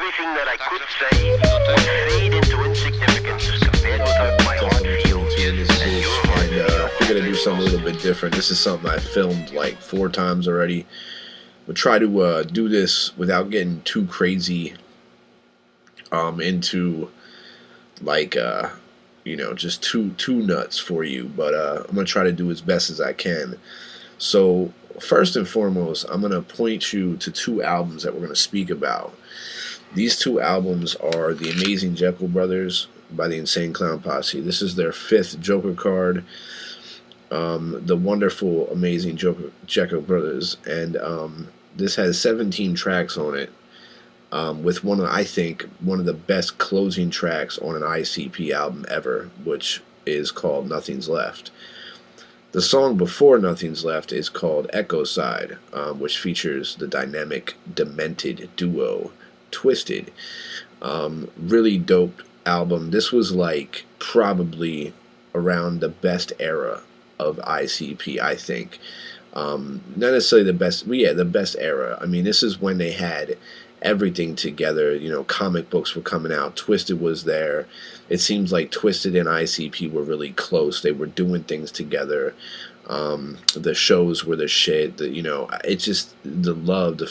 Everything that I could say would fade into insignificance as compared with what my heart feels and your heart And I figured I'd do feels. something a little bit different. This is something I filmed like 4 times already. We'll try to do this without getting too crazy into like just too nuts for you. But I'm gonna try to do as best as I can. So first and foremost, I'm gonna point you to 2 albums that we're gonna speak about. These 2 albums are The Amazing Jekyll Brothers by the Insane Clown Posse. This is their 5th Joker card. The wonderful, amazing Jekyll Brothers, and this has 17 tracks on it, with I think one of the best closing tracks on an ICP album ever, which is called Nothing's Left. The song before Nothing's Left is called Echo Side, which features the dynamic, demented duo Twiztids. Really dope album. This was like probably around the best era of ICP, I think. Not necessarily the best, but yeah, the best era. I mean, this is when they had everything together. You know, comic books were coming out. Twiztid was there. It seems like Twiztid and ICP were really close. They were doing things together. The shows were the shit. It's just the love,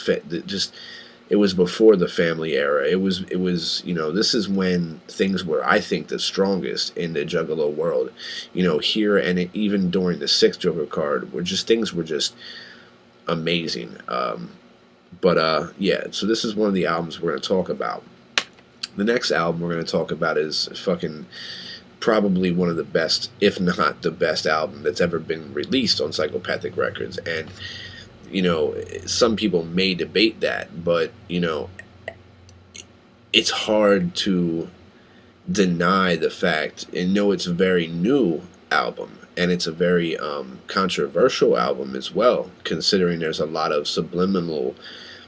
it was before the family era. It was this is when things were, I think, the strongest in the Juggalo world. Here and even during the 6th Joker card, things were just amazing. Yeah, so this is one of the albums we're going to talk about. The next album we're going to talk about is probably one of the best, if not the best album that's ever been released on Psychopathic Records. And some people may debate that, but it's hard to deny the fact, and it's a very new album, and it's a very controversial album as well, considering there's a lot of subliminal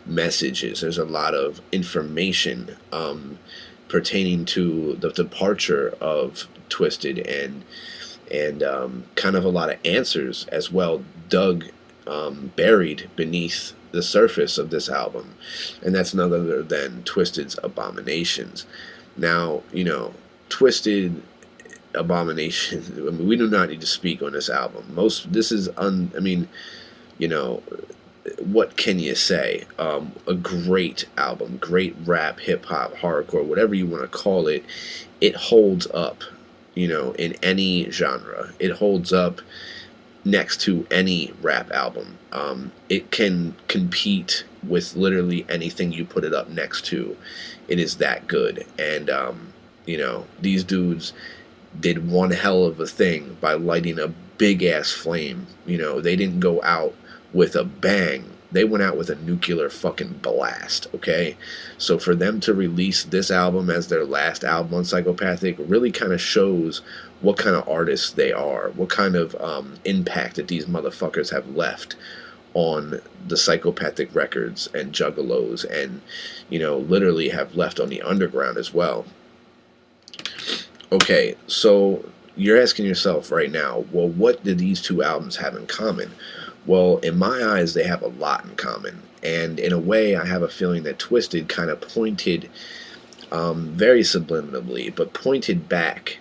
messages. There's a lot of information pertaining to the departure of Twiztid, and kind of a lot of answers as well buried beneath the surface of this album, and that's none other than Twiztid's Abominations. Now, Twiztid Abominations. I mean, we do not need to speak on this album. What can you say? A great album, great rap, hip hop, hardcore, whatever you want to call it. It holds up, in any genre. It holds up next to any rap album. It can compete with literally anything you put it up next to. It is that good. And these dudes did one hell of a thing by lighting a big ass flame. They didn't go out with a bang. They went out with a nuclear fucking blast, okay? So for them to release this album as their last album on Psychopathic really kind of shows what kind of artists they are, what kind of impact that these motherfuckers have left on the Psychopathic records and Juggalos, and literally have left on the underground as well. Okay, so you're asking yourself right now, well, what do these 2 albums have in common? Well, in my eyes, they have a lot in common, and in a way, I have a feeling that Twiztid kind of pointed, very subliminally, but pointed back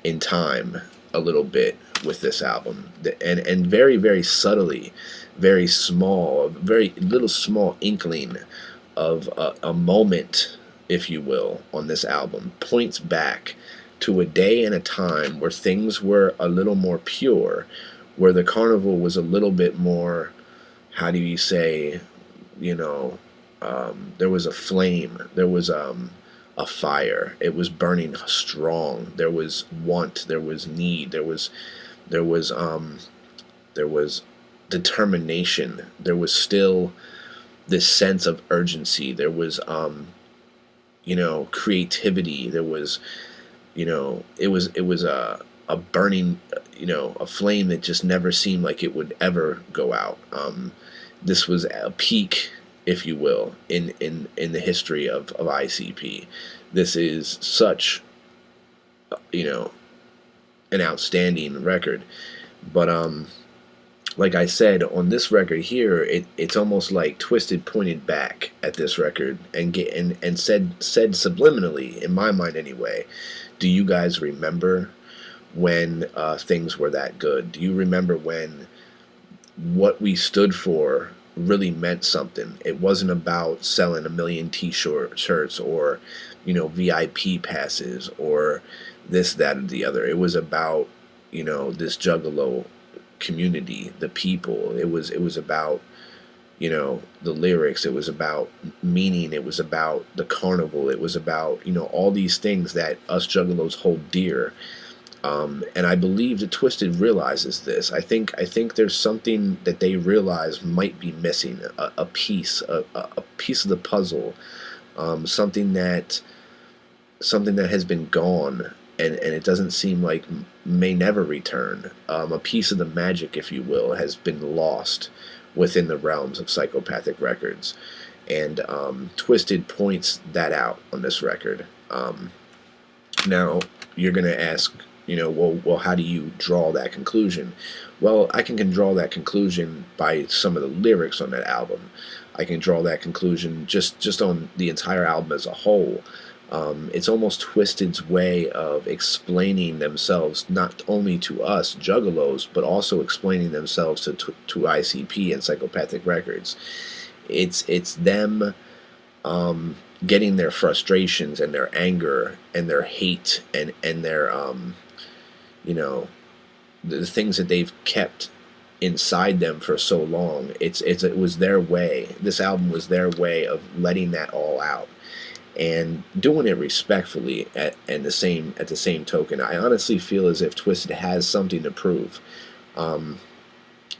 in time a little bit with this album, and very, very subtly, very small, very little small inkling of a moment, if you will, on this album points back to a day and a time where things were a little more pure, where the carnival was a little bit more, how do you say, there was a flame, there was a fire, it was burning strong, there was want, there was need, there was determination, there was still this sense of urgency, there was creativity, there was it was a burning, a flame that just never seemed like it would ever go out. This was a peak, if you will, in the history of ICP. This is such, an outstanding record. But like I said, on this record here, it's almost like Twisted pointed back at this record and said subliminally, in my mind anyway, do you guys remember when things were that good? Do you remember when what we stood for really meant something? It wasn't about selling a million shirts or, VIP passes or this, that, or the other. It was about, this Juggalo community, the people. It was about, the lyrics. It was about meaning. It was about the carnival. It was about, all these things that us Juggalos hold dear. And I believe that Twisted realizes this. I think there's something that they realize might be missing, a piece of the puzzle, something that has been gone, and it doesn't seem like may never return. A piece of the magic, if you will, has been lost within the realms of Psychopathic Records, and Twisted points that out on this record. Now you're gonna ask, well, how do you draw that conclusion? Well, I can draw that conclusion by some of the lyrics on that album. I can draw that conclusion just on the entire album as a whole. It's almost Twisted's way of explaining themselves not only to us Juggalos, but also explaining themselves to ICP and Psychopathic Records. It's them getting their frustrations and their anger and their hate and their the things that they've kept inside them for so long. It was their way. This album was their way of letting that all out and doing it respectfully at the same token. I honestly feel as if Twisted has something to prove.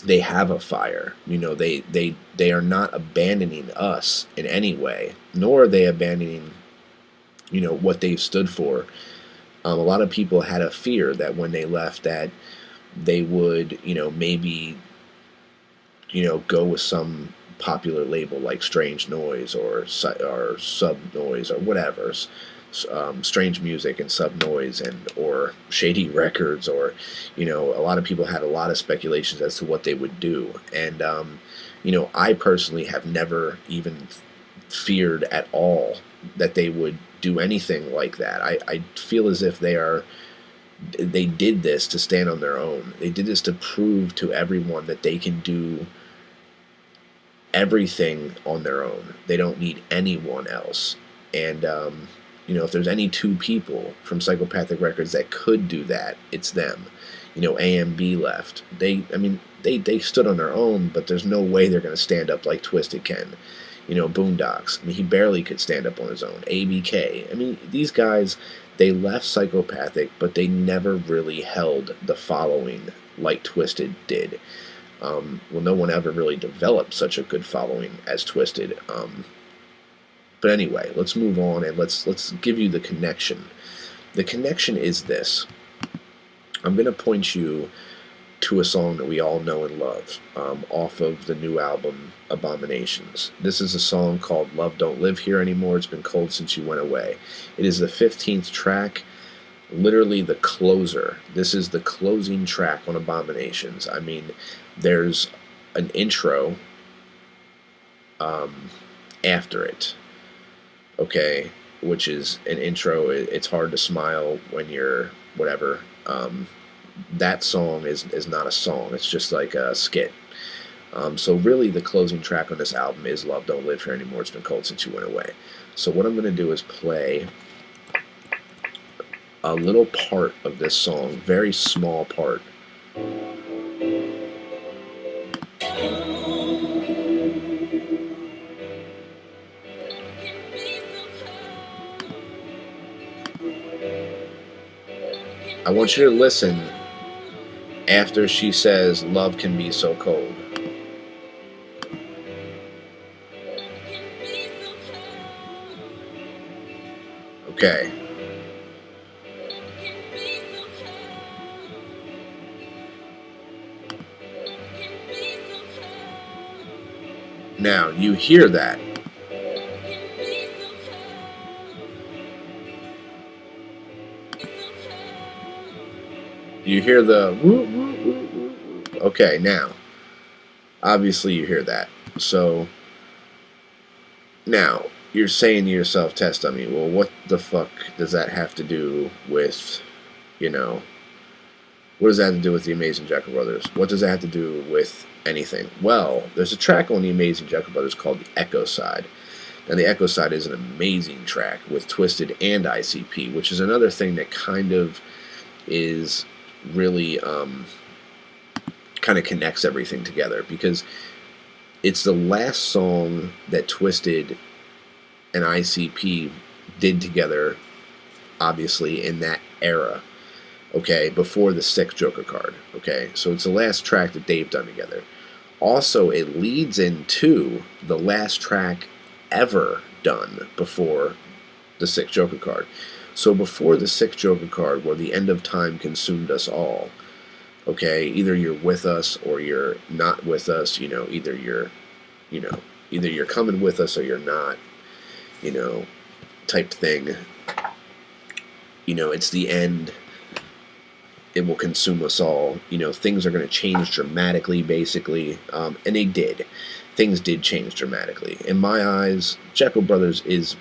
They have a fire. They are not abandoning us in any way, nor are they abandoning what they've stood for. A lot of people had a fear that when they left that they would, maybe, go with some popular label like Strange Noise or Sub Noise or whatever, Strange Music and Sub Noise or Shady Records, or, a lot of people had a lot of speculations as to what they would do. And, I personally have never even feared at all that they would do anything like that. I feel as if they did this to stand on their own. They did this to prove to everyone that they can do everything on their own. They don't need anyone else. And if there's any two people from Psychopathic Records that could do that, it's them. A and B left. They stood on their own, but there's no way they're going to stand up like Twisted can. Boondocks. He barely could stand up on his own. ABK. These guys, they left Psychopathic, but they never really held the following like Twisted did. No one ever really developed such a good following as Twisted. But anyway, let's move on and let's give you the connection. The connection is this. I'm going to point you to a song that we all know and love, off of the new album Abominations. This is a song called Love Don't Live Here Anymore. It's Been Cold Since You Went Away. It is the 15th track, literally the closer. This is the closing track on Abominations. There's an intro after it, okay, which is an intro. It's hard to smile when you're whatever. That song is not a song. It's just like a skit. So really the closing track on this album is Love Don't Live Here Anymore. It's Been Cold Since You Went Away. So what I'm going to do is play a little part of this song, very small part. I want you to listen after she says, "Love can be so cold." Okay. Now, you hear that. You hear the woo, woo, woo, woo, woo. Okay, now, Obviously, you hear that. So now you're saying to yourself, Test Dummy, well, what the fuck does that have to do with, you know, what does that have to do with the Amazing Jekyll Brothers? What does that have to do with anything? Well, there's a track on the Amazing Jekyll Brothers called the Echo Side. Now, the Echo Side is an amazing track with Twiztid and ICP, which is another thing that kind of is really kind of connects everything together, because it's the last song that Twiztid and ICP did together, obviously, in that era, okay, before the 6th Joker card, okay? So it's the last track that they've done together. Also, it leads into the last track ever done before the 6th Joker card. So before the 6th Joker card, where the end of time consumed us all, okay, either you're with us or you're not with us, either you're coming with us or you're not, type thing. It's the end. It will consume us all. Things are going to change dramatically, basically, and they did. Things did change dramatically. In my eyes, Jekyll Brothers is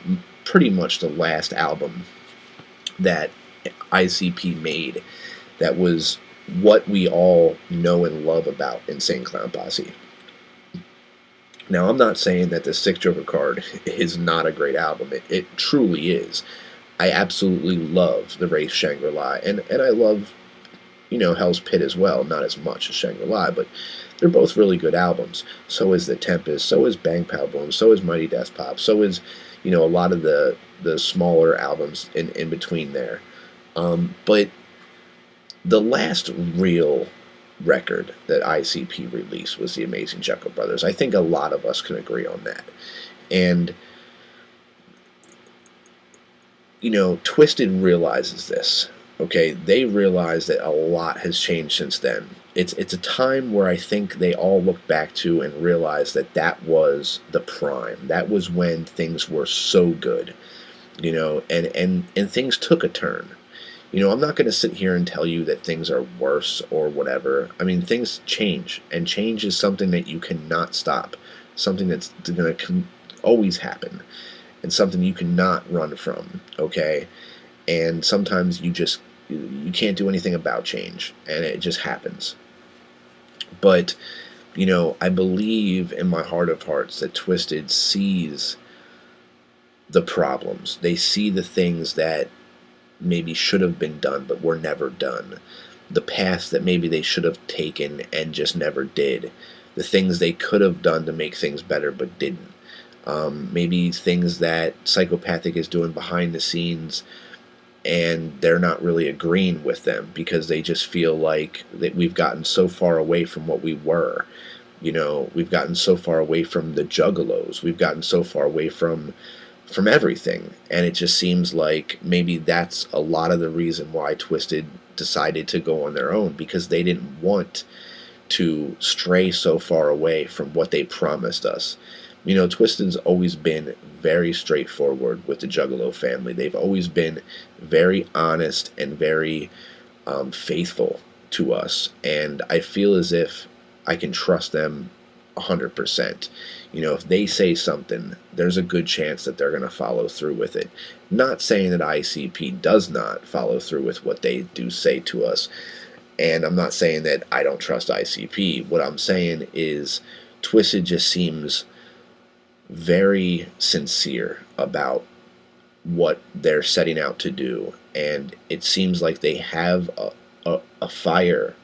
pretty much the last album that ICP made that was what we all know and love about Insane Clown Posse. Now, I'm not saying that the 6th Joker card is not a great album. It truly is. I absolutely love The Wraith Shangri-La, and I love, Hell's Pit as well. Not as much as Shangri-La, but they're both really good albums. So is The Tempest, so is Bang Pow Boom, so is Mighty Death Pop, so is, a lot of the smaller albums in between there. But the last real record that ICP released was The Amazing Jekyll Brothers. I think a lot of us can agree on that. And, Twiztid realizes this. Okay, they realize that a lot has changed since then. It's a time where I think they all look back to and realize that was the prime. That was when things were so good, and things took a turn. I'm not going to sit here and tell you that things are worse or whatever. I mean, things change, and change is something that you cannot stop, something that's going to always happen, and something you cannot run from, okay? And sometimes you can't do anything about change, and it just happens. But, I believe in my heart of hearts that Twiztid sees the problems. They see the things that maybe should have been done but were never done. The paths that maybe they should have taken and just never did. The things they could have done to make things better but didn't. Maybe things that Psychopathic is doing behind the scenes and they're not really agreeing with them because they just feel like that we've gotten so far away from what we were. We've gotten so far away from the Juggalos. We've gotten so far away from everything, and it just seems like maybe that's a lot of the reason why Twiztid decided to go on their own, because they didn't want to stray so far away from what they promised us. Twiztid's always been very straightforward with the Juggalo family. They've always been very honest and very faithful to us, and I feel as if I can trust them 100%. If they say something, there's a good chance that they're going to follow through with it. Not saying that ICP does not follow through with what they do say to us, and I'm not saying that I don't trust ICP. What I'm saying is Twiztid just seems very sincere about what they're setting out to do, and it seems like they have a fire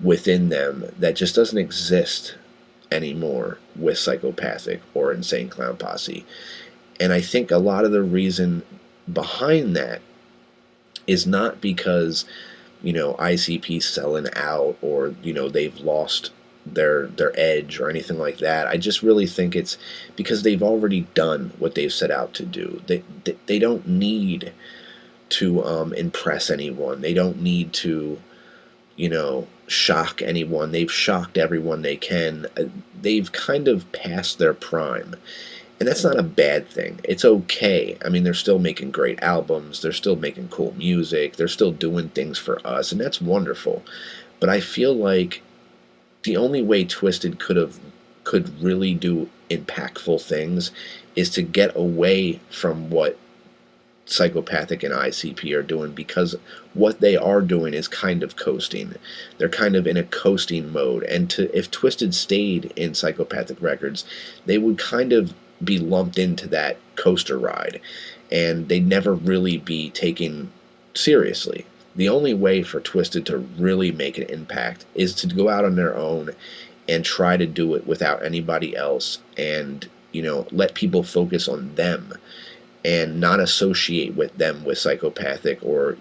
within them that just doesn't exist anymore with Psychopathic or Insane Clown Posse. And I think a lot of the reason behind that is not because ICP's selling out or they've lost their edge or anything like that. I just really think it's because they've already done what they've set out to do. They don't need to impress anyone. They don't need to shock anyone. They've shocked everyone they can. They've kind of passed their prime, and that's not a bad thing. It's okay. I mean, they're still making great albums, they're still making cool music, they're still doing things for us, and that's wonderful. But I feel like the only way Twiztid could have could really do impactful things is to get away from what Psychopathic and ICP are doing, because what they are doing is kind of coasting. They're kind of in a coasting mode, and if Twiztids stayed in Psychopathic Records, they would kind of be lumped into that coaster ride, and they'd never really be taken seriously. The only way for Twiztid to really make an impact is to go out on their own and try to do it without anybody else, and let people focus on them and not associate with them with Psychopathic or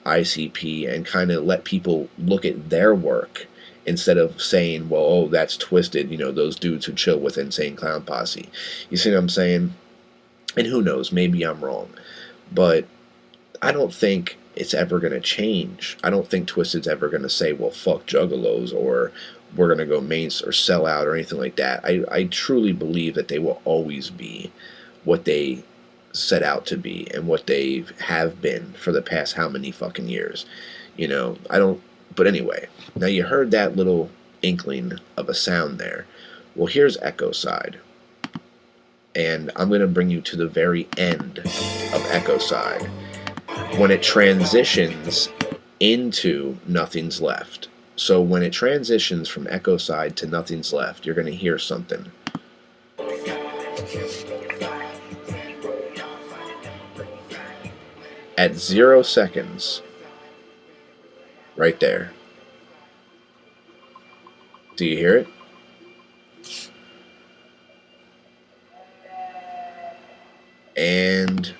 ICP, and kind of let people look at their work instead of saying, well, oh, that's Twiztid, those dudes who chill with Insane Clown Posse. You see what I'm saying? And who knows, maybe I'm wrong, but I don't think it's ever going to change. I don't think Twiztid's ever going to say, well, fuck Juggalos, or we're going to go or sell out, or anything like that. I truly believe that they will always be what they set out to be and what they have been for the past how many fucking years. But anyway, now you heard that little inkling of a sound there. Well, here's Echo Side, and I'm going to bring you to the very end of Echo Side when it transitions into Nothing's Left. So when it transitions from Echo Side to Nothing's Left, you're going to hear something. At 0 seconds, right there. Do you hear it? And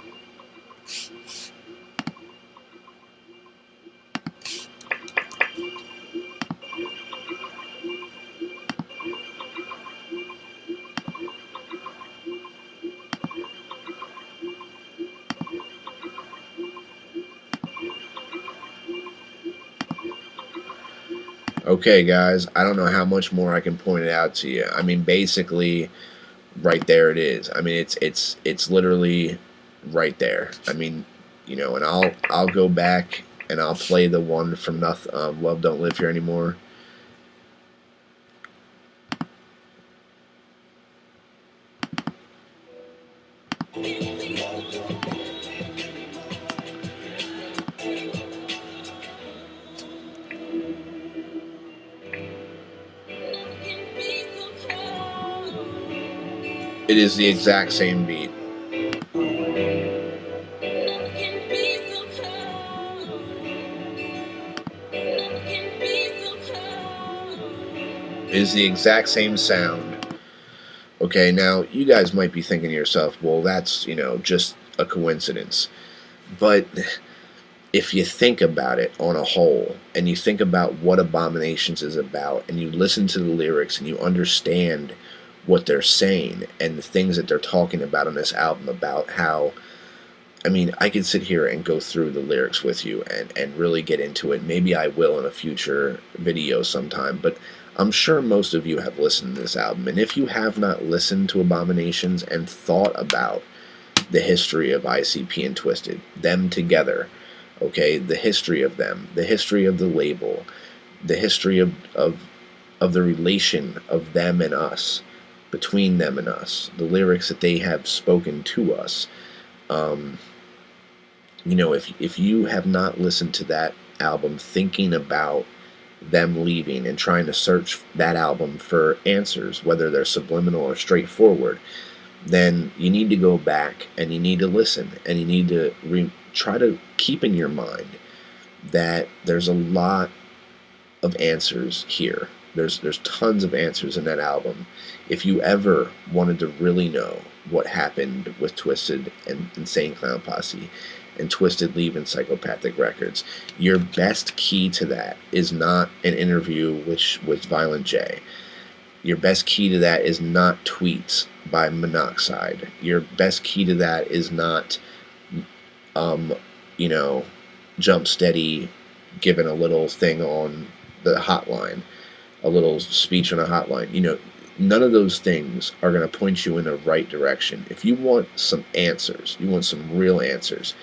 okay, guys, I don't know how much more I can point it out to you. I mean, basically, right there it is. I mean, it's literally right there. I mean, and I'll go back and I'll play the one from Love Don't Live Here Anymore. It is the exact same beat. It is the exact same sound. Okay, now you guys might be thinking to yourself, well, that's, just a coincidence. But if you think about it on a whole, and you think about what Abominations is about, and you listen to the lyrics, and you understand what they're saying and the things that they're talking about on this album, about how, I mean, I could sit here and go through the lyrics with you and really get into it. Maybe I will in a future video sometime, but I'm sure most of you have listened to this album, and if you have not listened to Abominations and thought about the history of ICP and Twiztid, them together, okay, the history of them, the history of the label, the history of the relation of them and us, between them and us, the lyrics that they have spoken to us. If you have not listened to that album thinking about them leaving and trying to search that album for answers, whether they're subliminal or straightforward, then you need to go back and you need to listen, and you need to try to keep in your mind that there's a lot of answers here. There's tons of answers in that album. If you ever wanted to really know what happened with Twiztid and Insane Clown Posse and Twiztid leaving Psychopathic Records, your best key to that is not an interview with Violent J. Your best key to that is not tweets by Monoxide. Your best key to that is not, Jump Steady giving a little thing on the hotline, a little speech on a hotline. None of those things are going to point you in the right direction. If you want some answers, you want some real answers,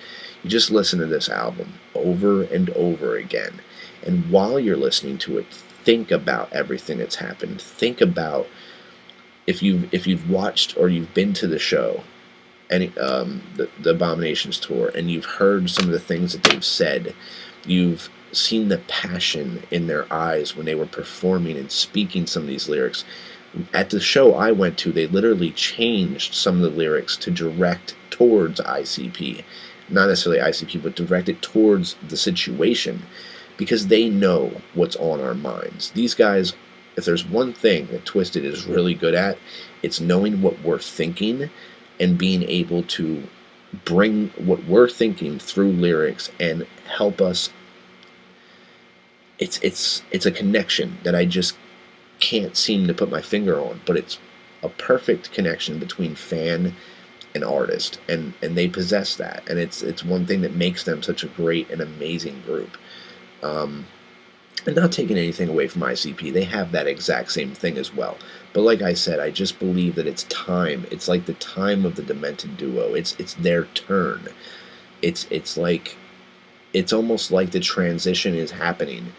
you just listen to this album over and over again. And while you're listening to it, think about everything that's happened. Think about if you've watched or you've been to the show, any the Abominations tour, and you've heard some of the things that they've said, you've seen the passion in their eyes when they were performing and speaking some of these lyrics. At the show I went to, they literally changed some of the lyrics to direct towards ICP. Not necessarily ICP, but direct it towards the situation, because they know what's on our minds. These guys, if there's one thing that Twiztid is really good at, it's knowing what we're thinking and being able to bring what we're thinking through lyrics and help us. It's a connection that I just can't seem to put my finger on, but it's a perfect connection between fan and artist, and they possess that, and it's one thing that makes them such a great and amazing group. And not taking anything away from ICP, they have that exact same thing as well. But like I said, I just believe that it's time. It's like the time of the Demented duo. It's their turn. It's like, it's almost like the transition is happening.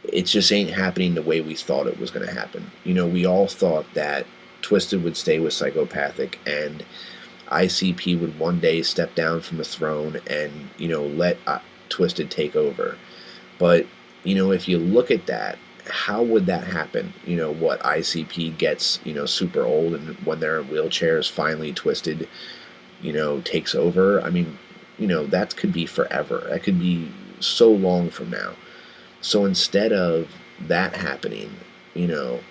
It just ain't happening the way we thought it was going to happen. You know, we all thought that Twiztid would stay with Psychopathic, and ICP would one day step down from the throne and, you know, let Twiztid take over. But, you know, if you look at that, how would that happen? You know, what, ICP gets, you know, super old, and when they're in wheelchairs, finally Twiztid, you know, takes over. I mean, you know, that could be forever. That could be so long from now. So instead of that happening, you know,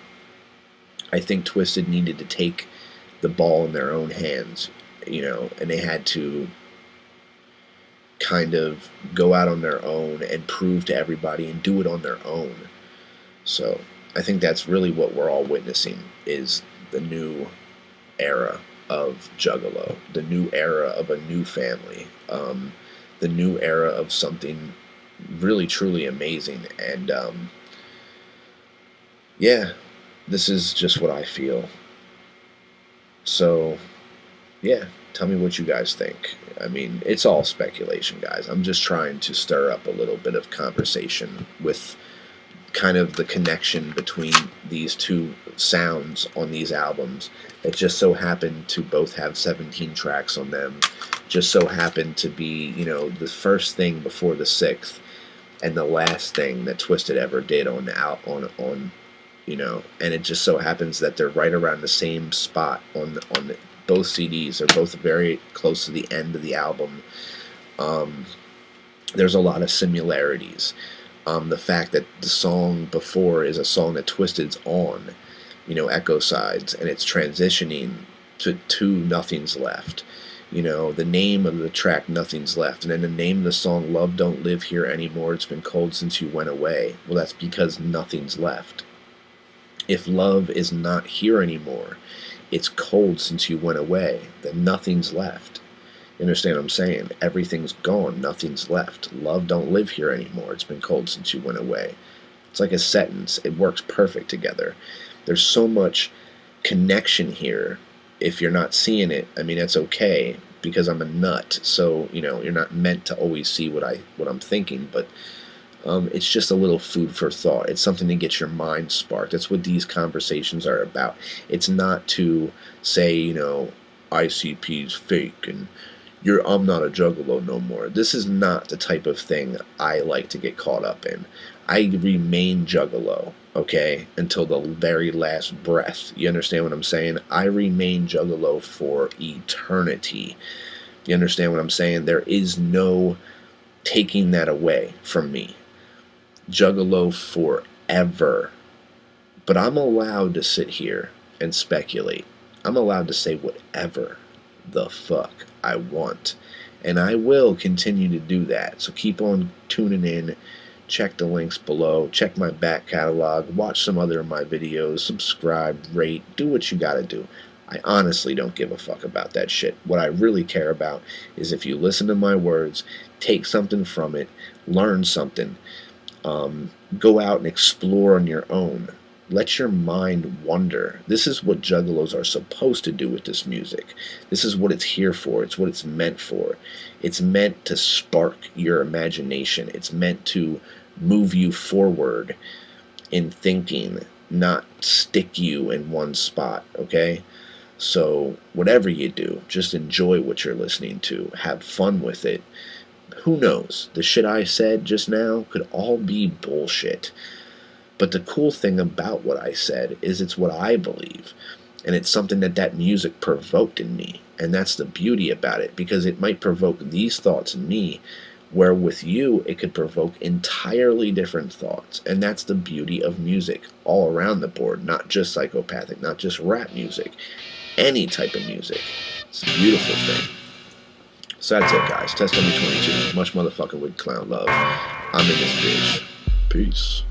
I think Twiztid needed to take the ball in their own hands, you know, and they had to kind of go out on their own and prove to everybody and do it on their own. So I think that's really what we're all witnessing, is the new era of Juggalo, the new era of a new family, the new era of something really truly amazing. And yeah, this is just what I feel. So yeah, tell me what you guys think. I mean, it's all speculation, guys. I'm just trying to stir up a little bit of conversation with kind of the connection between these two sounds on these albums that just so happen to both have 17 tracks on them, just so happen to be, you know, the first thing before the 6th and the last thing that Twiztid ever did on you know, and it just so happens that they're right around the same spot on both CDs. They're both very close to the end of the album. There's a lot of similarities. The fact that the song before is a song that Twiztid's on, you know, Echo Sides, and it's transitioning to Nothing's Left. You know, the name of the track, Nothing's Left, and then the name of the song, Love Don't Live Here Anymore, It's Been Cold Since You Went Away. Well, that's because nothing's left. If love is not here anymore, it's cold since you went away, then nothing's left. You understand what I'm saying? Everything's gone, nothing's left. Love don't live here anymore, it's been cold since you went away. It's like a sentence. It works perfect together. There's so much connection here. If you're not seeing it, I mean, that's okay, because I'm a nut. So, you know, you're not meant to always see what I'm thinking, but it's just a little food for thought. It's something to get your mind sparked. That's what these conversations are about. It's not to say, you know, ICP's fake and I'm not a juggalo no more. This is not the type of thing I like to get caught up in. I remain juggalo, okay, until the very last breath. You understand what I'm saying? I remain juggalo for eternity. You understand what I'm saying? There is no taking that away from me. Juggalo forever. But I'm allowed to sit here and speculate. I'm allowed to say whatever the fuck I want. And I will continue to do that. So keep on tuning in. Check the links below. Check my back catalog. Watch some other of my videos. Subscribe, rate, do what you gotta do. I honestly don't give a fuck about that shit. What I really care about is if you listen to my words, take something from it, learn something, go out and explore on your own. Let your mind wander. This is what juggalos are supposed to do with this music. This is what it's here for. It's what it's meant for. It's meant to spark your imagination. It's meant to move you forward in thinking not stick you in one spot, okay? So whatever you do, just enjoy what you're listening to. Have fun with it. Who knows? The shit I said just now could all be bullshit. But the cool thing about what I said is it's what I believe. And it's something that music provoked in me. And that's the beauty about it, because it might provoke these thoughts in me, where with you, it could provoke entirely different thoughts. And that's the beauty of music all around the board, not just psychopathic, not just rap music, any type of music. It's a beautiful thing. So that's it, guys. Test number 22. Much motherfucking with clown love. I'm in this bitch. Peace.